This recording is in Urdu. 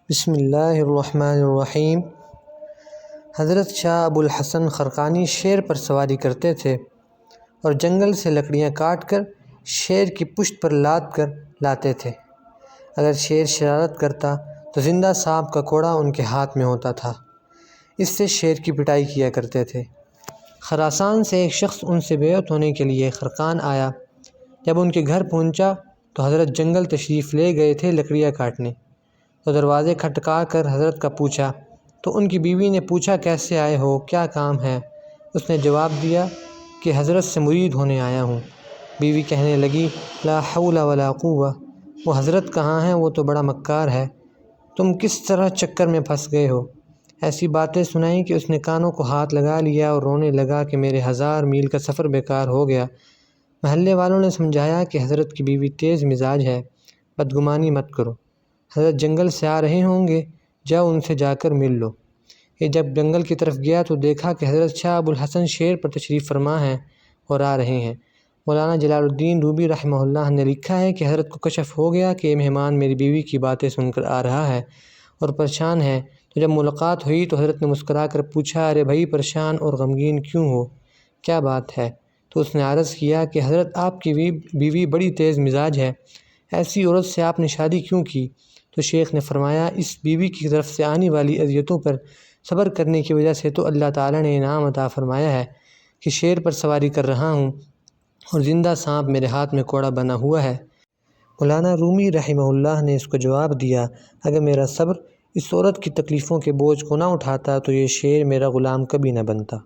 بسم اللہ الرحمن الرحیم۔ حضرت شاہ ابو الحسن خرقانی شیر پر سواری کرتے تھے اور جنگل سے لکڑیاں کاٹ کر شیر کی پشت پر لاد کر لاتے تھے۔ اگر شیر شرارت کرتا تو زندہ سانپ کا کوڑا ان کے ہاتھ میں ہوتا تھا، اس سے شیر کی پٹائی کیا کرتے تھے۔ خراسان سے ایک شخص ان سے بیعت ہونے کے لیے خرقان آیا۔ جب ان کے گھر پہنچا تو حضرت جنگل تشریف لے گئے تھے لکڑیاں کاٹنے، تو دروازے کھٹکا کر حضرت کا پوچھا تو ان کی بیوی نے پوچھا کیسے آئے ہو، کیا کام ہے؟ اس نے جواب دیا کہ حضرت سے مرید ہونے آیا ہوں۔ بیوی کہنے لگی لا حول ولا قوہ، وہ حضرت کہاں ہیں؟ وہ تو بڑا مکار ہے، تم کس طرح چکر میں پھنس گئے ہو؟ ایسی باتیں سنائیں کہ اس نے کانوں کو ہاتھ لگا لیا اور رونے لگا کہ میرے 1000 میل کا سفر بیکار ہو گیا۔ محلے والوں نے سمجھایا کہ حضرت کی بیوی تیز مزاج ہے، بدگمانی مت کرو، حضرت جنگل سے آ رہے ہوں گے، جاؤ ان سے جا کر مل لو۔ یہ جب جنگل کی طرف گیا تو دیکھا کہ حضرت شاہ ابو الحسن شیر پر تشریف فرما ہیں اور آ رہے ہیں۔ مولانا جلال الدین رومی رحمہ اللہ نے لکھا ہے کہ حضرت کو کشف ہو گیا کہ یہ مہمان میری بیوی کی باتیں سن کر آ رہا ہے اور پریشان ہے، تو جب ملاقات ہوئی تو حضرت نے مسکرا کر پوچھا ارے بھائی پریشان اور غمگین کیوں ہو، کیا بات ہے؟ تو اس نے عرض کیا کہ حضرت آپ کی بیوی بڑی تیز مزاج ہے، ایسی عورت سے آپ نے شادی کیوں کی؟ تو شیخ نے فرمایا اس بیوی کی طرف سے آنے والی اذیتوں پر صبر کرنے کی وجہ سے تو اللہ تعالیٰ نے انعام عطا فرمایا ہے کہ شیر پر سواری کر رہا ہوں اور زندہ سانپ میرے ہاتھ میں کوڑا بنا ہوا ہے۔ مولانا رومی رحمہ اللہ نے اس کو جواب دیا اگر میرا صبر اس عورت کی تکلیفوں کے بوجھ کو نہ اٹھاتا تو یہ شیر میرا غلام کبھی نہ بنتا۔